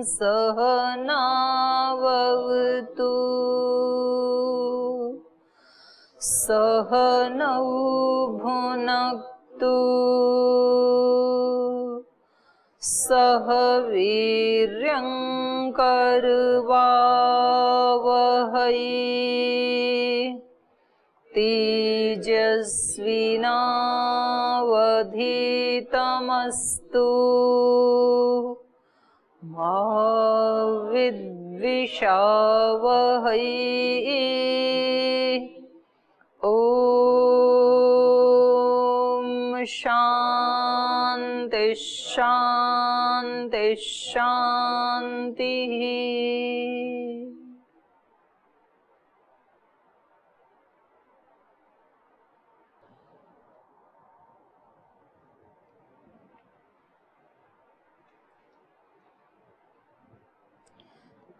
सहनावतु सहनौ भुनक्तु सह वीर्यं करवावहै तेजस्विनावधीतमस्तु मा विद्विषावहै। ओम शांति शांति शांति।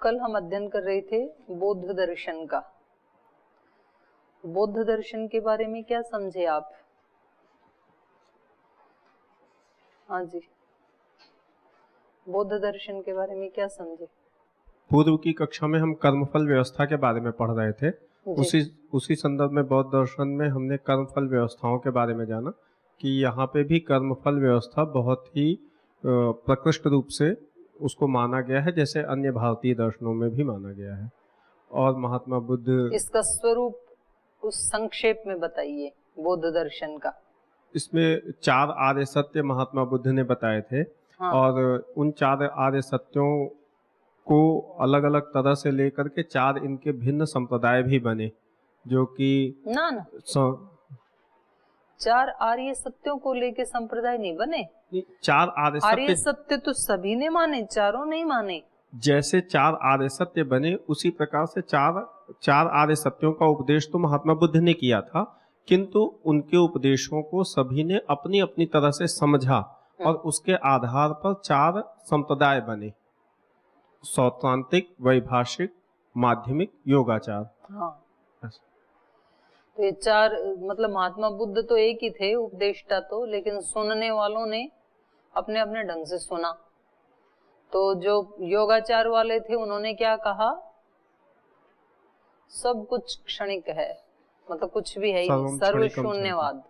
कल हम अध्ययन कर रहे थे बौद्ध दर्शन का। बौद्ध दर्शन के बारे में क्या समझे आप? हाँ जी, बौद्ध दर्शन के बारे में क्या समझे? पूर्व की कक्षा में हम कर्मफल व्यवस्था के बारे में पढ़ रहे थे। उसी संदर्भ में बौद्ध दर्शन में हमने कर्मफल व्यवस्थाओं के बारे में जाना कि यहाँ पे भी कर्मफल व्यवस्था बहुत ही प्रकृष्ट रूप से उसको माना गया है, जैसे अन्य भारतीय दर्शनों में भी माना गया है। और महात्मा बुद्ध इसका स्वरूप उस संक्षेप में बताइए बौद्ध दर्शन का। इसमें 4 आर्य सत्य महात्मा बुद्ध ने बताए थे। हाँ। और उन 4 आर्य सत्यों को अलग अलग तरह से लेकर के 4 इनके भिन्न संप्रदाय भी बने, जो कि ना 4 आर्य सत्यों को लेके संप्रदाय नहीं बने। 4 आर्य सत्य तो सभी ने माने, चारों नहीं माने। जैसे 4 आर्य सत्य बने उसी प्रकार से 4 आर्य सत्यों का उपदेश तो महात्मा बुद्ध ने किया था, किंतु उनके उपदेशों को सभी ने अपनी अपनी तरह से समझा और उसके आधार पर 4 संप्रदाय बने: सौत्रांतिक, वैभाषिक, माध्यमिक, योगाचार। हाँ। तो ये 4 मतलब महात्मा बुद्ध तो एक ही थे उपदेष्टा तो, लेकिन सुनने वालों ने अपने अपने ढंग से सुना। तो जो योगाचार वाले थे उन्होंने क्या कहा? सब कुछ क्षणिक है, मतलब कुछ भी है ही नहीं, सर्व शून्यवाद।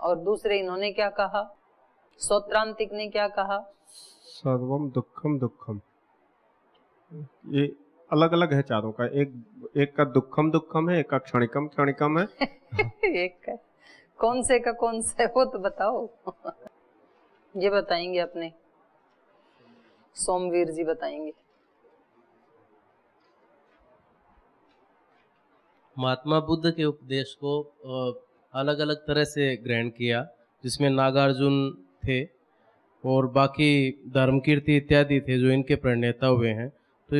और दूसरे इन्होंने क्या कहा? सौत्रांतिक ने क्या कहा? सर्वम दुखम दुखम। ये अलग अलग है चारों का। एक का दुखम दुखम है, एक का क्षणिकम क्षणिकम है। एक का कौन से का कौन सा है वो तो बताओ। ये बताएंगे अपने सोमवीर जी बताएंगे। महात्मा बुद्ध के उपदेश को अलग अलग तरह से ग्रहण किया, जिसमें नागार्जुन थे और बाकी धर्मकीर्ति इत्यादि थे जो इनके प्रणेता हुए हैं। तो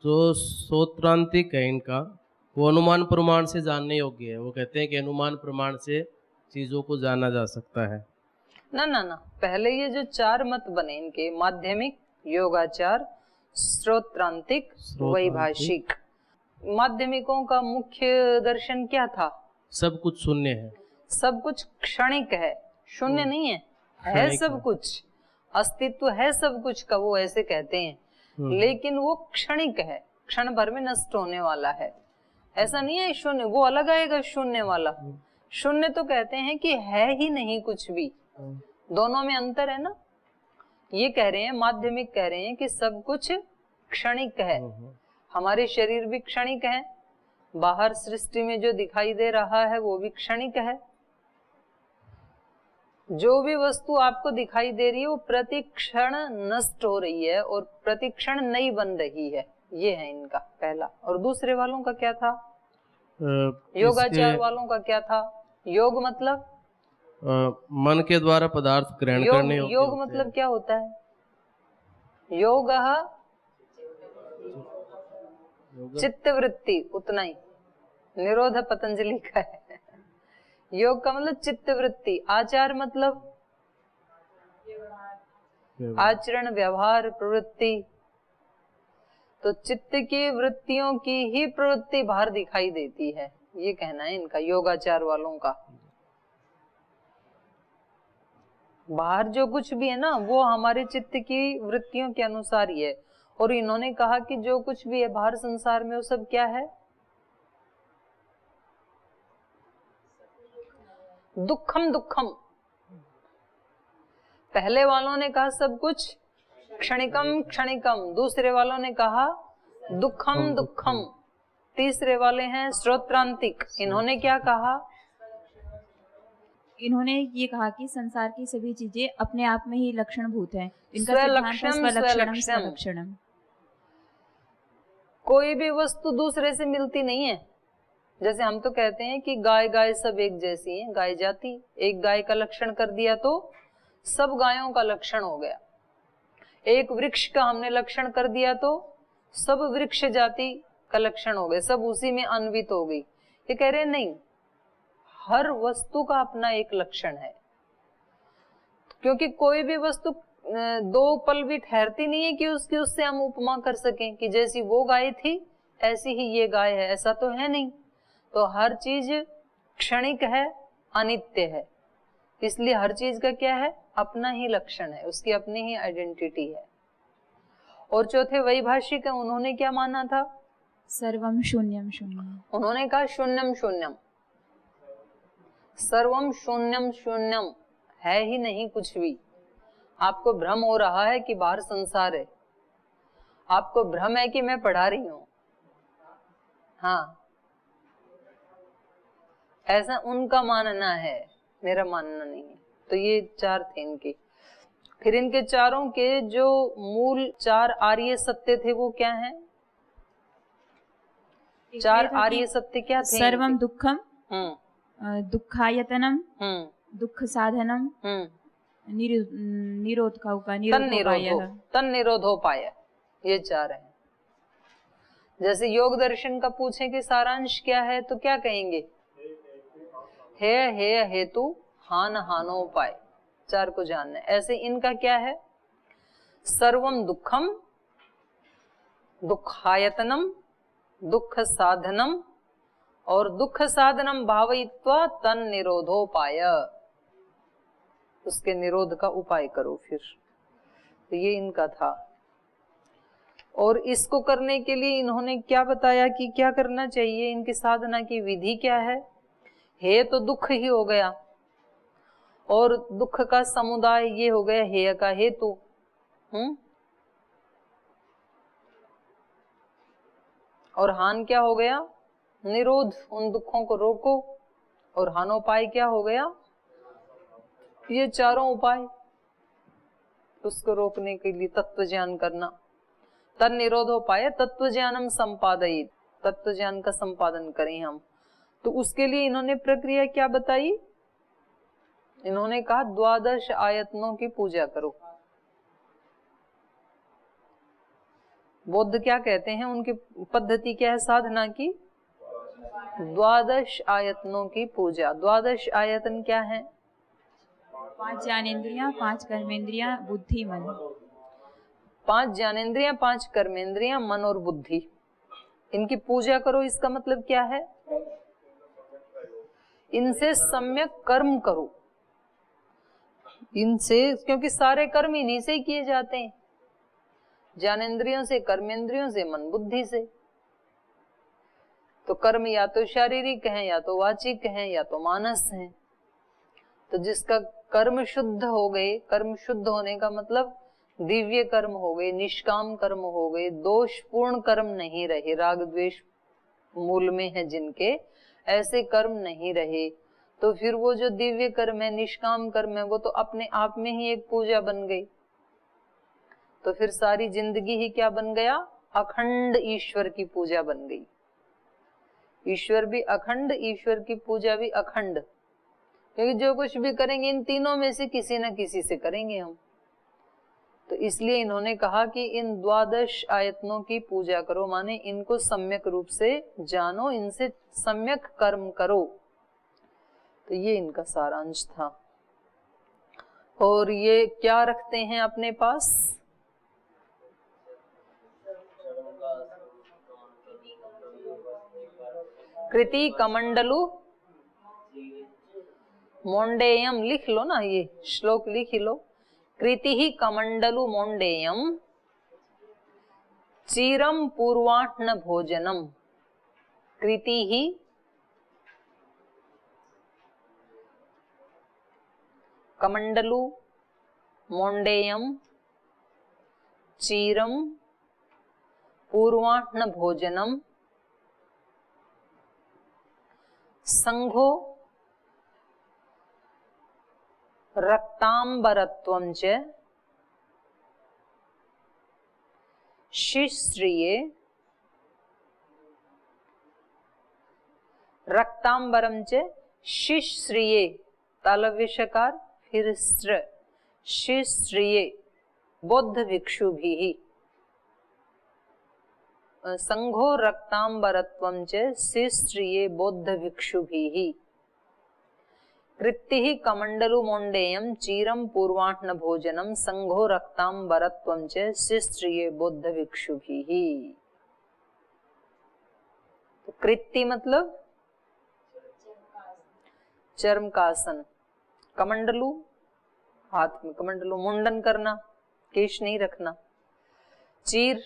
जो सौत्रांतिक है इनका, वो अनुमान प्रमाण से जानने योग्य है। वो कहते हैं कि अनुमान प्रमाण से चीजों को जाना जा सकता है। ना पहले ये जो 4 मत बने इनके, माध्यमिक, योगाचार, स्रोत्रांतिक, वैभाषिक। माध्यमिकों का मुख्य दर्शन क्या था? सब कुछ शून्य है, सब कुछ क्षणिक है, शून्य नहीं है सब कुछ, अस्तित्व है सब कुछ का, वो ऐसे कहते हैं। लेकिन वो क्षणिक है, क्षण भर में नष्ट होने वाला है। ऐसा नहीं है शून्य, वो अलग आएगा शून्य वाला। शून्य तो कहते हैं कि है ही नहीं कुछ भी, दोनों में अंतर है ना। ये कह रहे हैं, माध्यमिक कह रहे हैं कि सब कुछ क्षणिक है। हमारे शरीर भी क्षणिक है, बाहर सृष्टि में जो दिखाई दे रहा है वो भी क्षणिक है। जो भी वस्तु आपको दिखाई दे रही है वो प्रतिक्षण नष्ट हो रही है और प्रतिक्षण नई बन रही है। ये है इनका पहला। और दूसरे वालों का क्या था? योगाचार वालों का क्या था? योग मतलब मन के द्वारा पदार्थ ग्रहण करने। योग मतलब क्या होता है? योग चित्तवृत्ति, उतना ही। निरोध पतंजलि का है। योग का मतलब चित्तवृत्ति। आचार मतलब आचरण, व्यवहार, प्रवृत्ति। तो चित्त की वृत्तियों की ही प्रवृत्ति बाहर दिखाई देती है, ये कहना है इनका, योगाचार वालों का। बाहर जो कुछ भी है ना वो हमारे चित्त की वृत्तियों के अनुसार ही है। और इन्होंने कहा कि जो कुछ भी है बाहर संसार में वो सब क्या है, दुखम दुखम। पहले वालों ने कहा सब कुछ क्षणिकम क्षणिकम, दूसरे वालों ने कहा दुखम दुखम, तीसरे वाले हैं श्रोत्रांतिक। इन्होंने क्या कहा? इन्होंने ये कहा कि संसार की सभी चीजें अपने आप में ही लक्षणभूत हैं। इनका सिद्धांत है स्वलक्षणम स्वलक्षणम। कोई भी वस्तु दूसरे से मिलती नहीं है। जैसे हम तो कहते हैं कि गाय गाय सब एक जैसी हैं, गाय जाति। एक गाय का लक्षण कर दिया तो सब गायों का लक्षण हो गया। एक वृक्ष का हमने लक्षण कर दिया तो सब वृक्ष जाति का लक्षण हो गए, सब उसी में अन्वित हो गई। ये कह रहे हैं नहीं, हर वस्तु का अपना एक लक्षण है। क्योंकि कोई भी वस्तु दो पल भी ठहरती नहीं है कि उससे हम उपमा कर सकें कि जैसी वो गाय थी ऐसी ही ये गाय है, ऐसा तो है नहीं। तो हर चीज क्षणिक है, अनित्य है, इसलिए हर चीज का क्या है, अपना ही लक्षण है, उसकी अपनी ही आइडेंटिटी है। और चौथे वही भाष्यिक है, उन्होंने क्या माना था? सर्वम शून्यम शून्यम। उन्होंने कहा शून्यम शून्यम, सर्वम शून्यम शून्यम, है ही नहीं कुछ भी। आपको भ्रम हो रहा है कि बाहर संसार है, आपको भ्रम है कि मैं पढ़ा रही हूं, हाँ, ऐसा उनका मानना है, मेरा मानना नहीं है। तो ये चार थे इनके। फिर इनके चारों के जो मूल चार आर्य सत्य थे वो क्या हैं? चार आर्य सत्य क्या थे? सर्वम दुखम, दुखायतनम, दुख साधनम, तन्निरोधोपाय, ये चार हैं। जैसे योग दर्शन का पूछे कि सारांश क्या है तो क्या कहेंगे? हे हेतु हान हानोपाय, चार को जानना है। ऐसे इनका क्या है? सर्वम दुखम, दुखायतनम, दुख साधनम और दुख साधनम भावयित्वा तन निरोधोपाय, उसके निरोध का उपाय करो। फिर तो ये इनका था। और इसको करने के लिए इन्होंने क्या बताया कि क्या करना चाहिए, इनकी साधना की विधि क्या है? हे तो दुख ही हो गया, और दुख का समुदाय ये हो गया हेय का हेतु। और हान क्या हो गया? निरोध, उन दुखों को रोको। और हानोपाय क्या हो गया? ये चारों उपाय उसको रोकने के लिए तत्व ज्ञान करना। तन निरोधोपाय तत्व ज्ञानम संपादयित, तत्व ज्ञान का संपादन करें हम। तो उसके लिए इन्होंने प्रक्रिया क्या बताई? इन्होंने कहा 12 आयतनों की पूजा करो। बौद्ध क्या कहते हैं, उनकी पद्धति क्या है साधना की? 12 आयतनों की पूजा। 12 आयतन क्या है? 5 ज्ञानेंद्रियां, 5 कर्मेंद्रियां, बुद्धि मन। 5 ज्ञानेंद्रियां, 5 कर्मेंद्रियां, मन और बुद्धि, इनकी पूजा करो। इसका मतलब क्या है? इनसे सम्यक कर्म करो, इनसे, क्योंकि सारे कर्म इन्हीं से ही किए जाते हैं, ज्ञानेंद्रियों से, कर्मेंद्रियों से, मन बुद्धि से। तो कर्म या तो शारीरिक हैं, या तो वाचिक हैं, या तो मानस हैं। तो जिसका कर्म शुद्ध हो गए, कर्म शुद्ध होने का मतलब दिव्य कर्म हो गए, निष्काम कर्म हो गए, दोषपूर्ण कर्म नहीं रहे, राग द्वेष मूल में है जिनके, ऐसे कर्म नहीं रहे, तो फिर वो जो दिव्य कर्म है, निष्काम कर्म है, वो तो अपने आप में ही एक पूजा बन गई। तो फिर सारी जिंदगी ही क्या बन गया? अखंड ईश्वर की पूजा बन गई। ईश्वर भी अखंड, ईश्वर की पूजा भी अखंड। क्योंकि जो कुछ भी करेंगे इन तीनों में से किसी न किसी से करेंगे हम। तो इसलिए इन्होंने कहा कि इन 12 आयतनों की पूजा करो, माने इनको सम्यक रूप से जानो, इनसे सम्यक कर्म करो। तो ये इनका सारांश था। और ये क्या रखते हैं अपने पास? कृति कमंडलु मोंडेयम लिख लो ना, ये श्लोक लिख लो। कृति ही कमंडलु मोंडेयम चीरम पूर्वाह्न भोजनम। कृति ही कमंडलु मोंडेयम चीरम पूर्वाह्न भोजनम संघो रक्तांबरत्वं च शिश्रिये। रक्तांबरम च शिश्रिये, तालव्य शकार फिर स्त्र, शिश्रिये बौद्ध भिक्षु भी। संघो रक्तांबरत्वं च शिश्रिये बौद्ध भिक्षु भी। कृत्ति कमंडलु मोंडेयम चीरम पूर्वाह्न भोजनम संघो रक्तांबरत्वं च शिश्रिये बौद्ध भिक्षु भी। तो कृत्ति मतलब चर्म का आसन, कमंडलु हाथ में कमंडलु मुंडन करना, केश नहीं रखना, चीर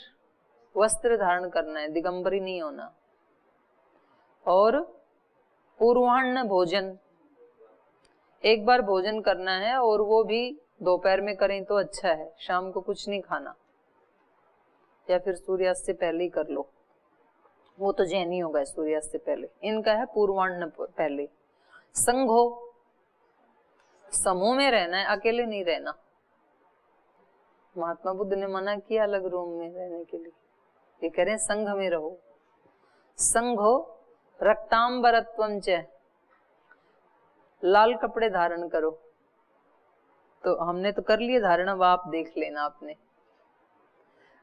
वस्त्र धारण करना है, दिगंबरी नहीं होना, और पूर्वाह्न भोजन, एक बार भोजन करना है और वो भी दोपहर में करें तो अच्छा है, शाम को कुछ नहीं खाना, या फिर सूर्यास्त से पहले ही कर लो, वो तो जैनी होगा सूर्यास्त से पहले। इनका है पूर्वाह्न पहले। संघो समूह में रहना है, अकेले नहीं रहना। महात्मा बुद्ध ने मना किया अलग रूम में रहने के लिए, ये कह रहे हैं संघ में रहो। संघो रक्तांबरत्वं च, लाल कपड़े धारण करो। तो हमने तो कर लिए धारण, अब आप देख लेना आपने।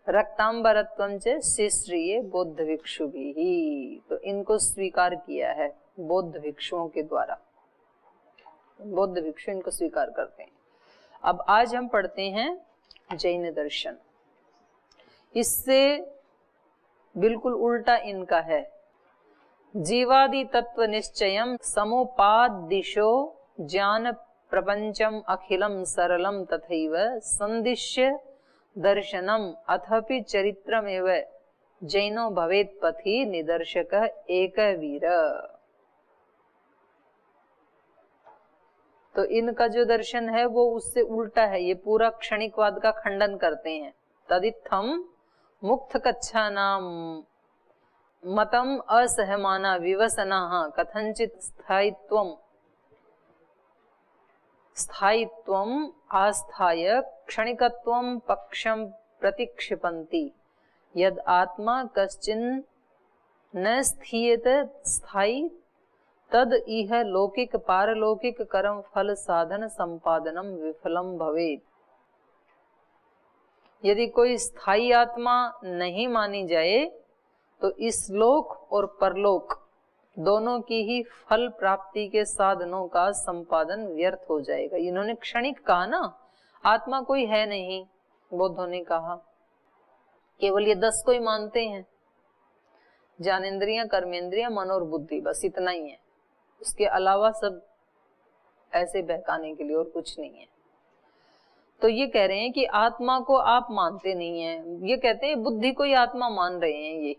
रक्तांबरत्वं च शिश्रिये बौद्ध भिक्षु भी, तो इनको स्वीकार किया है बौद्ध भिक्षुओं के द्वारा, बौद्ध भिक्षु इनको स्वीकार करते हैं। अब आज हम पढ़ते हैं जैन दर्शन। इससे बिल्कुल उल्टा इनका है। जीवादि तत्व निश्चयम समुपादिशो ज्ञान प्रपंचम अखिलम सरलम तथैव संदिश्य दर्शनम अथपि चरित्रमेव जैनो भवेत् पथि निदर्शक एक वीर। तो इनका जो दर्शन है वो उससे उल्टा है, ये पूरा क्षणिकवाद का खंडन करते हैं। तदित्थम मुक्त कच्छा नाम मतम असहमाना विवसना कथंचित स्थायित्वम आस्थाय क्षणिकत्वम पक्षम प्रतिक्षिपन्ति। यद आत्मा कश्चिन न स्थीयत स्थायी तद इह लौकिक पारलौकिक कर्म फल साधन संपादनम विफलम भवेत्। यदि कोई स्थायी आत्मा नहीं मानी जाए तो इस लोक और परलोक दोनों की ही फल प्राप्ति के साधनों का संपादन व्यर्थ हो जाएगा। इन्होंने क्षणिक कहा ना, आत्मा कोई है नहीं, बौद्धों ने कहा केवल ये 10 को ही मानते हैं, ज्ञानेंद्रियां, कर्मेंद्रियां, मन और बुद्धि, बस इतना ही है। उसके अलावा सब ऐसे बहकाने के लिए और कुछ नहीं है। तो ये कह रहे हैं कि आत्मा को आप मानते नहीं हैं, ये कहते हैं बुद्धि को ही आत्मा मान रहे हैं ये,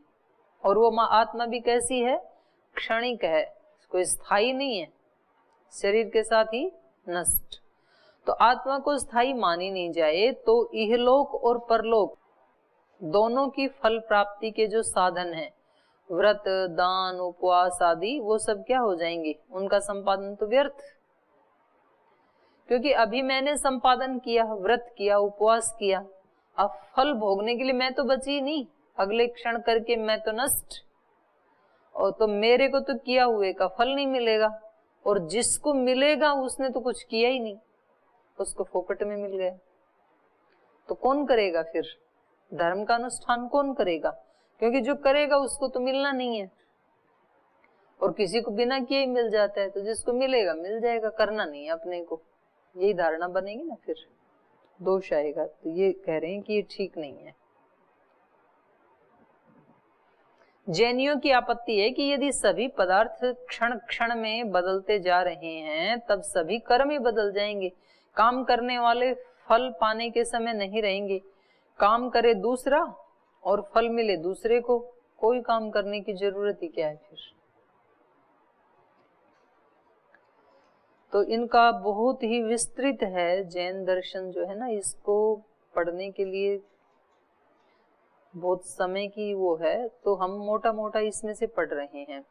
और वो आत्मा भी कैसी है, क्षणिक है, कोई स्थायी नहीं है, शरीर के साथ ही नष्ट। तो आत्मा को स्थायी मानी नहीं जाए तो इहलोक और परलोक दोनों की फल प्राप्ति के जो साधन हैं, व्रत, दान, उपवास आदि, वो सब क्या हो जाएंगे, उनका संपादन तो व्यर्थ। क्योंकि अभी मैंने संपादन किया, व्रत किया, उपवास किया, अब फल भोगने के लिए मैं तो बची नहीं, अगले क्षण करके मैं तो नष्ट, और तो मेरे को तो किया हुए का फल नहीं मिलेगा, और जिसको मिलेगा उसने तो कुछ किया ही नहीं, उसको फोकट में मिल गया। तो कौन करेगा फिर धर्म का अनुष्ठान, कौन करेगा? क्योंकि जो करेगा उसको तो मिलना नहीं है, और किसी को बिना किए ही मिल जाता है, तो जिसको मिलेगा मिल जाएगा, करना नहीं है अपने को, यही धारणा बनेगी ना, फिर दोष आएगा। तो ये कह रहे हैं कि ये ठीक नहीं है। जैनियों की आपत्ति है कि यदि सभी पदार्थ क्षण क्षण में बदलते जा रहे हैं तब सभी कर्म ही बदल जाएंगे। काम करने वाले फल पाने के समय नहीं रहेंगे, काम करे दूसरा और फल मिले दूसरे को, कोई काम करने की जरूरत ही क्या है फिर। तो इनका बहुत ही विस्तृत है जैन दर्शन जो है ना, इसको पढ़ने के लिए बहुत समय की वो है, तो हम मोटा मोटा इसमें से पढ़ रहे हैं।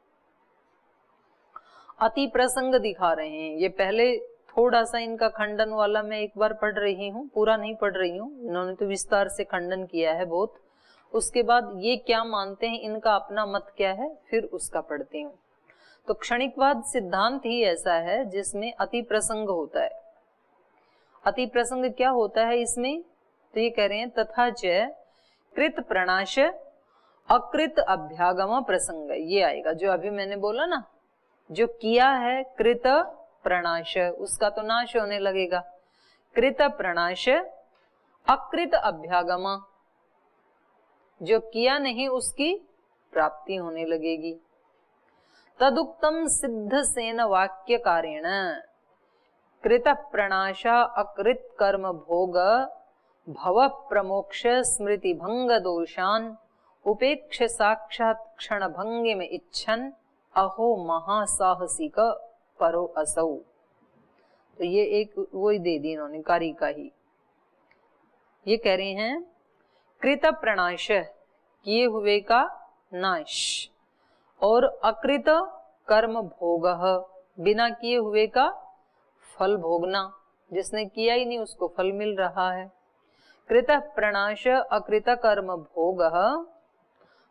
अति प्रसंग दिखा रहे हैं, ये पहले थोड़ा सा इनका खंडन वाला मैं एक बार पढ़ रही हूँ, पूरा नहीं पढ़ रही हूँ, इन्होंने तो विस्तार से खंडन किया है बहुत। उसके बाद ये क्या मानते हैं, इनका अपना मत क्या है, फिर उसका पढ़ती हूँ। तो क्षणिकवाद सिद्धांत ही ऐसा है जिसमें अति प्रसंग होता है। अति प्रसंग क्या होता है इसमें, तो ये कह रहे हैं तथा च कृत प्रणाश अकृत अभ्यागम प्रसंग, ये आएगा जो अभी मैंने बोला ना, जो किया है कृत प्रणाश उसका तो नाश होने लगेगा, कृत प्रणाश अकृत अभ्यागम, जो किया नहीं उसकी प्राप्ति होने लगेगी। तदुक्तम सिद्ध सेन वाक्य कारेण कृत प्रणाश अकृत कर्म भोग भव प्रमोक्ष स्मृति भंग दोषान उपेक्ष साक्षात क्षण भंगे में इच्छन अहो महासाहसिक परो असौ। तो ये एक वो ही दे दी इन्होंने कारिका ही। ये कह रहे हैं कृत प्रणाश किए हुए का नाश और अकृत कर्म भोग बिना किए हुए का फल भोगना, जिसने किया ही नहीं उसको फल मिल रहा है। कृत प्रणाश अकृत कर्म भोग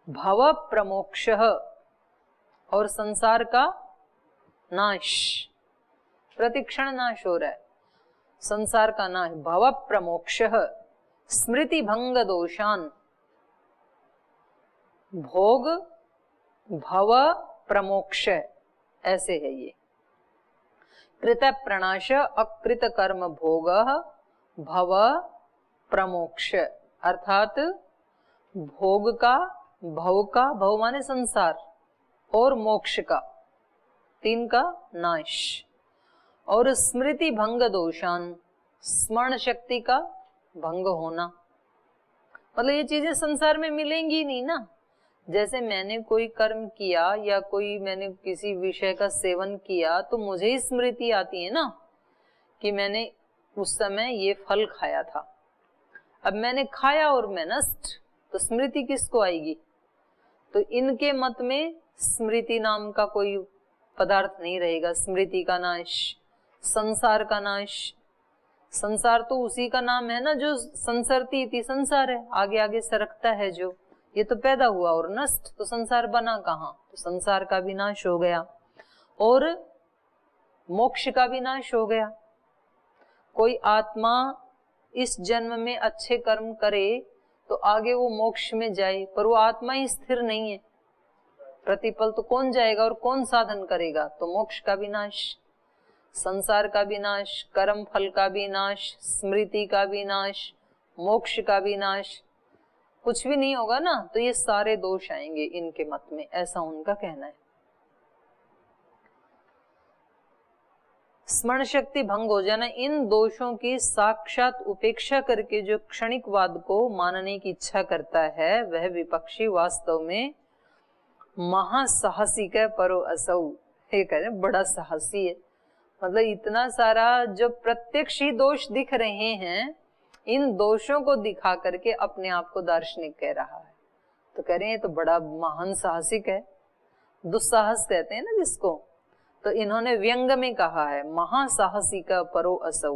भव प्रमोक्ष और संसार का नाश, प्रतिक्षण नाश हो रहा है संसार का नाश। भव प्रमोक्ष स्मृति भंग दोषान, भोग भव प्रमोक्ष ऐसे है ये। कृत प्रणाश अकृत कर्म भोग भव प्रमोक्ष, अर्थात भोग का, भव का, भव माने संसार, और मोक्ष का, तीन का नाश, और स्मृति भंग दोषान, स्मरण शक्ति का भंग होना। मतलब ये चीजें संसार में मिलेंगी नहीं ना। जैसे मैंने कोई कर्म किया या कोई मैंने किसी विषय का सेवन किया तो मुझे ही स्मृति आती है ना कि मैंने उस समय ये फल खाया था। अब मैंने खाया और मैं नष्ट, तो स्मृति किसको आएगी। तो इनके मत में स्मृति नाम का कोई पदार्थ नहीं रहेगा। स्मृति का नाश, संसार का नाश, संसार तो उसी का नाम है ना जो संसरती इति संसार है, आगे आगे सरकता है जो, ये तो पैदा हुआ और नष्ट, तो संसार बना कहाँ, तो संसार का भी नाश हो गया और मोक्ष का भी नाश हो गया। कोई आत्मा इस जन्म में अच्छे कर्म करे तो आगे वो मोक्ष में जाए, पर वो आत्मा ही स्थिर नहीं है, प्रतिपल तो कौन जाएगा और कौन साधन करेगा। तो मोक्ष का भी नाश, संसार का भी नाश, कर्म फल का भी नाश, स्मृति का भी नाश, मोक्ष का भी नाश, कुछ भी नहीं होगा ना, तो ये सारे दोष आएंगे इनके मत में, ऐसा उनका कहना है। स्मरण शक्ति भंग हो जाना, इन दोषों की साक्षात उपेक्षा करके जो क्षणिकवाद को मानने की इच्छा करता है वह विपक्षी वास्तव में महासाहसिक है परो असौ। ये कह रहे बड़ा साहसी है, मतलब इतना सारा जो प्रत्यक्ष ही दोष दिख रहे हैं, इन दोषों को दिखा करके अपने आप को दार्शनिक कह रहा है। तो कह रहे हैं तो बड़ा महान साहसिक है, दुस्साहस कहते हैं ना जिसको, तो इन्होंने व्यंग में कहा है महासाहसिक परो असौ।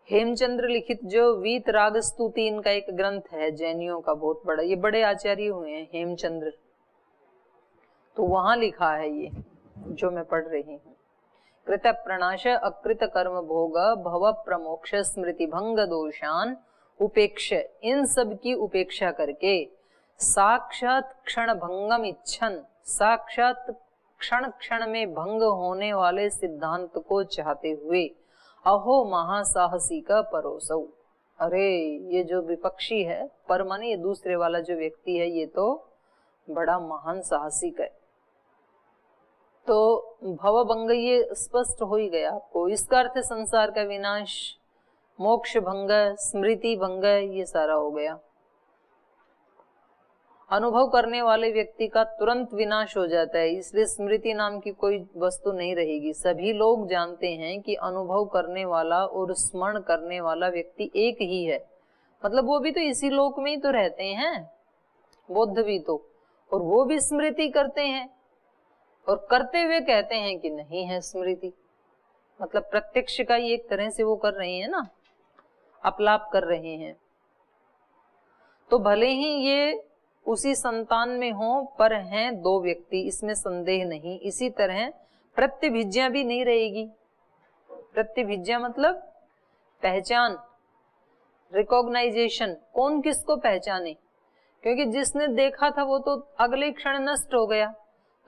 हेमचंद्र लिखित जो वीतराग स्तुति इनका एक ग्रंथ है जैनियों का बहुत बड़ा, ये बड़े आचार्य हुए हैं हेमचंद्र, तो वहां लिखा है ये जो मैं पढ़ रही हूँ। कृत प्रणाश अकृत कर्म भोग भव प्रमोक्ष स्मृति भंग दोषान उपेक्ष, इन सब की उपेक्षा करके साक्षात क्षण भंगम इच्छन, साक्षात क्षण क्षण में भंग होने वाले सिद्धांत को चाहते हुए अहो महासाहसी का परोसौ, अरे ये जो विपक्षी है, पर माने ये दूसरे वाला जो व्यक्ति है, ये तो बड़ा महान साहसिक है। तो भवभंग ये स्पष्ट हो ही गया आपको। इसका अर्थ है संसार का विनाश, मोक्ष भंग, स्मृति भंग, ये सारा हो गया। अनुभव करने वाले व्यक्ति का तुरंत विनाश हो जाता है, इसलिए स्मृति नाम की कोई वस्तु नहीं रहेगी। सभी लोग जानते हैं कि अनुभव करने वाला और स्मरण करने वाला व्यक्ति एक ही है, मतलब वो भी तो इसी लोक में ही तो रहते हैं, बुद्ध भी तो, और वो भी स्मृति करते हैं और करते हुए कहते हैं कि नहीं है स्मृति। मतलब प्रत्यक्ष का ही एक तरह से वो कर रहे हैं ना, अपलाप कर रहे हैं। तो भले ही ये उसी संतान में हो, पर हैं दो व्यक्ति, इसमें संदेह नहीं। इसी तरह प्रत्यभिज्ञा भी नहीं रहेगी। प्रत्यभिज्ञा मतलब पहचान, रिकॉग्नाइजेशन, कौन किसको पहचाने, क्योंकि जिसने देखा था वो तो अगले क्षण नष्ट हो गया।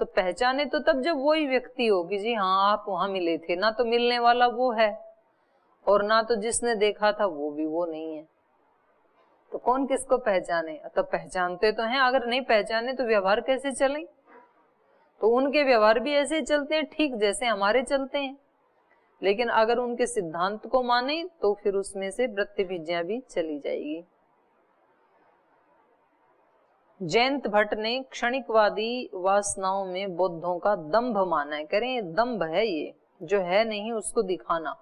तो पहचाने तो तब जब वही व्यक्ति हो कि जी हाँ आप वहां मिले थे, ना तो मिलने वाला वो है और ना तो जिसने देखा था वो भी वो नहीं है। तो कौन किसको पहचाने? तो पहचानते तो हैं, अगर नहीं पहचाने तो व्यवहार कैसे चले? तो उनके व्यवहार भी ऐसे ही चलते हैं ठीक जैसे हमारे चलते हैं, लेकिन अगर उनके सिद्धांत को माने तो फिर उसमें से प्रत्यभिज्ञा भी चली जाएगी। जयंत भट्ट ने क्षणिकवादी वासनाओं में बौद्धों का दंभ माना है। कह रहे हैं दंभ है, ये जो है नहीं उसको दिखाना।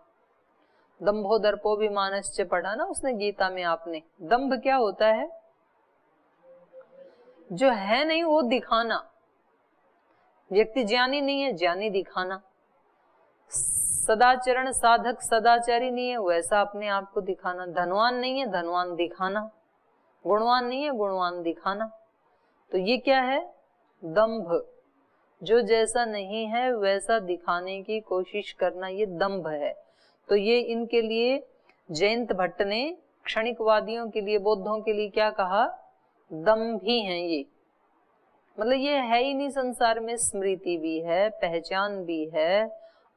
दंभो दर्पो भी मानस्य पढ़ा ना उसने गीता में आपने। दंभ क्या होता है? जो है नहीं वो दिखाना। व्यक्ति ज्ञानी नहीं है, ज्ञानी दिखाना। सदाचरण साधक सदाचारी नहीं है, वैसा अपने आप को दिखाना। धनवान नहीं है, धनवान दिखाना। गुणवान नहीं है, गुणवान दिखाना। तो ये क्या है? दंभ। जो जैसा नहीं है वैसा दिखाने की कोशिश करना, ये दंभ है। तो ये इनके लिए जयंत भट्ट ने क्षणिकवादियों के लिए, बौद्धों के लिए क्या कहा? दंभी हैं ये। मतलब ये है ही नहीं संसार में। स्मृति भी है, पहचान भी है,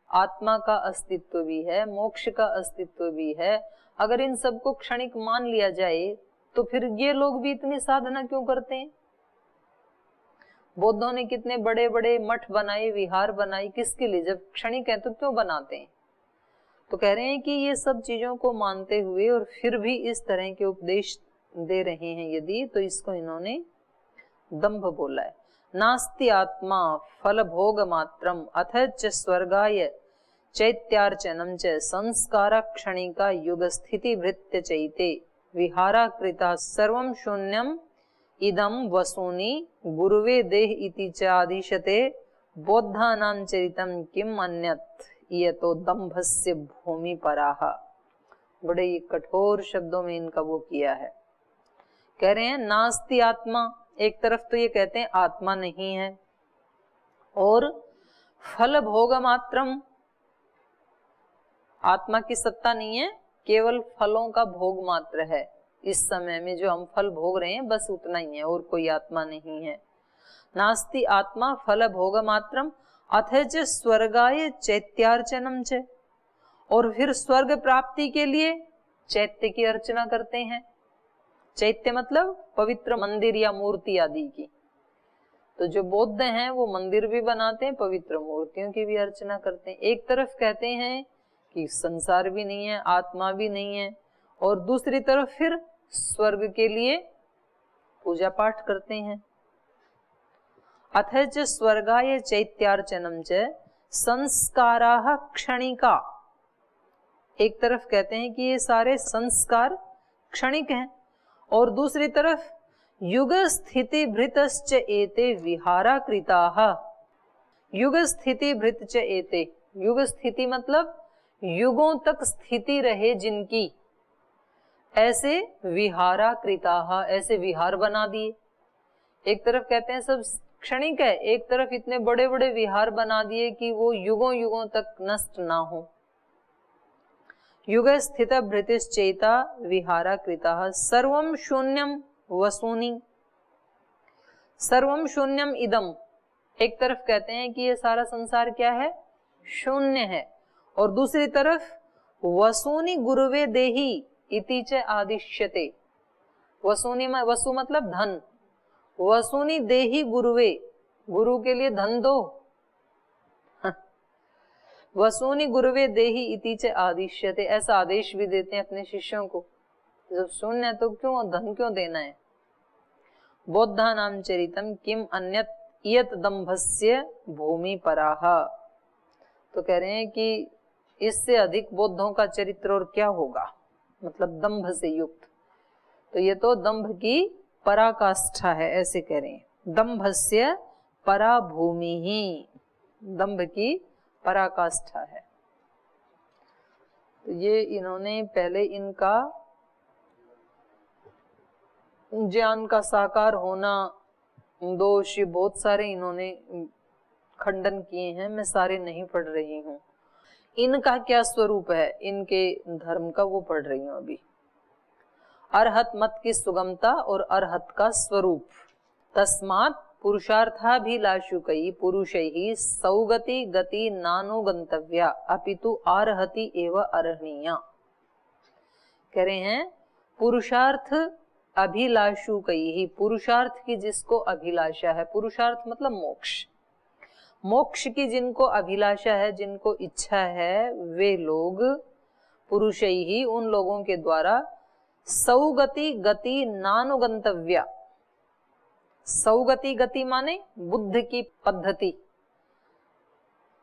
आत्मा का अस्तित्व भी है, मोक्ष का अस्तित्व भी है। अगर इन सबको क्षणिक मान लिया जाए तो फिर ये लोग भी इतनी साधना क्यों करते हैं? बौद्धों ने कितने बड़े बड़े मठ बनाए, विहार बनाए, किसके लिए? जब क्षणिक है तो क्यों बनाते हैं? तो कह रहे हैं कि ये सब चीजों को मानते हुए और फिर भी इस तरह के उपदेश दे रहे हैं यदि, तो इसको इन्होंने दंभ बोला है। नास्ति आत्मा फल भोग मात्रम अथ च स्वर्गाय चैत्यार्चनम च संस्कार क्षणिका युग स्थिति भृत्य चैते विहारा कृता सर्वं शून्यम इदम वसूनि गुरुवे देह इति च आदिशते बौद्धानां चरितम किम अन्यत् ये तो दंभस्य भूमि पराह। बड़े कठोर शब्दों में इनका वो किया है। कह रहे हैं नास्ति आत्मा, एक तरफ तो ये कहते हैं आत्मा नहीं है, और फल भोग मात्रम, आत्मा की सत्ता नहीं है, केवल फलों का भोग मात्र है। इस समय में जो हम फल भोग रहे हैं बस उतना ही है, और कोई आत्मा नहीं है। नास्ति आत्मा फल भोग मात्रम अथ च स्वर्गाय चैत्यार्चनम च, और फिर स्वर्ग प्राप्ति के लिए चैत्य की अर्चना करते हैं। चैत्य मतलब पवित्र मंदिर या मूर्ति आदि की। तो जो बौद्ध हैं वो मंदिर भी बनाते हैं, पवित्र मूर्तियों की भी अर्चना करते हैं। एक तरफ कहते हैं कि संसार भी नहीं है, आत्मा भी नहीं है, और दूसरी तरफ फिर स्वर्ग के लिए पूजा पाठ करते हैं। अथ च स्वर्गाय चैत्यार्चनम च संस्काराः क्षणिका, एक तरफ कहते हैं कि ये सारे संस्कार क्षणिक हैं, और दूसरी तरफ युग स्थिति भृतश्च एते विहारा कृताः। युग स्थिति भृत च एते, युग स्थिति मतलब युगों तक स्थिति रहे जिनकी, ऐसे विहारा कृताः, ऐसे विहार बना दिए। एक तरफ कहते हैं सब क्षणिक है, एक तरफ इतने बड़े बड़े विहार बना दिए कि वो युगों युगों तक नष्ट ना हो। युग स्थित भृतिश्चेता विहारा कृताः सर्वं शून्यम वसूनि, सर्वं शून्यम इदम, एक तरफ कहते हैं कि ये सारा संसार क्या है? शून्य है, और दूसरी तरफ वसूनि गुरुवे देही, इति च आदिश्यते। वसूनि वसु मतलब धन। वसूनि देहि गुरुवे, गुरु के लिए धन दो। वसूनि गुरुवे देहि इति च आदिश्यते, ऐसा आदेश भी देते हैं अपने शिष्यों को। जब शून्य है तो क्यों धन क्यों देना है। बौद्धानां चरितम किम अन्यत इयत दंभस्य भूमि पराह। तो कह रहे हैं कि इससे अधिक बौद्धों का चरित्र और क्या होगा, मतलब दंभ से युक्त। तो ये तो दंभ की पराकाष्ठा है, ऐसे कह रहे हैं। दंभस्य परा भूमि ही, दंभ की पराकाष्ठा है। तो ये इन्होंने पहले इनका ज्ञान का साकार होना, दोष, बहुत सारे इन्होंने खंडन किए हैं। मैं सारे नहीं पढ़ रही हूँ। इनका क्या स्वरूप है, इनके धर्म का, वो पढ़ रही हूँ अभी। अरहत मत की सुगमता और अरहत का स्वरूप। तस्मात् पुरुषार्थाभिलाषुकैः पुरुषैः सौगति गति नानुगंतव्या अपितु आरहति एव अर्हणीया। कह रहे हैं पुरुषार्थ अभिलाषुकैः, पुरुषार्थ की जिसको अभिलाषा है, पुरुषार्थ मतलब मोक्ष, मोक्ष की जिनको अभिलाषा है, जिनको इच्छा है, वे लोग पुरुषैः, उन लोगों के द्वारा सौगति गति नानुगंतव्या। सौगति गति माने बुद्ध की पद्धति,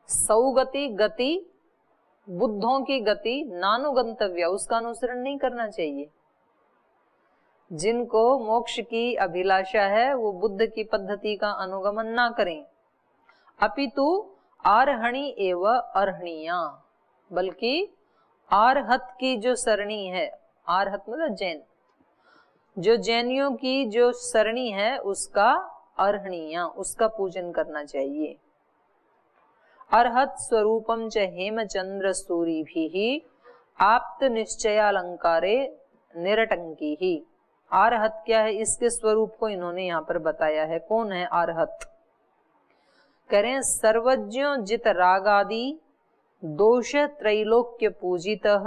सौगति गति बुद्धों की गति, नानुगंतव्या उसका अनुसरण नहीं करना चाहिए। जिनको मोक्ष की अभिलाषा है वो बुद्ध की पद्धति का अनुगमन ना करें। अपितु आरहणी एव अर्हणीया, बल्कि आरहत की जो सरणी है, आरहत मतलब जैन, जो जैनियों की जो सरणी है उसका अर्हणीया, उसका पूजन करना चाहिए। अर्हत स्वरूपम च हेमचंद्र सूरिभिः आप्त निश्चयालंकारे निरटंकी ही। आरहत क्या है, इसके स्वरूप को इन्होंने यहाँ पर बताया है। कौन है आरहत? करें सर्वज्ञो जित रागादि दोष त्रैलोक्य पूजितः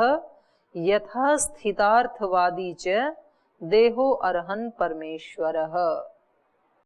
यथा स्थितार्थवादी च देहो अर्हन परमेश्वरः।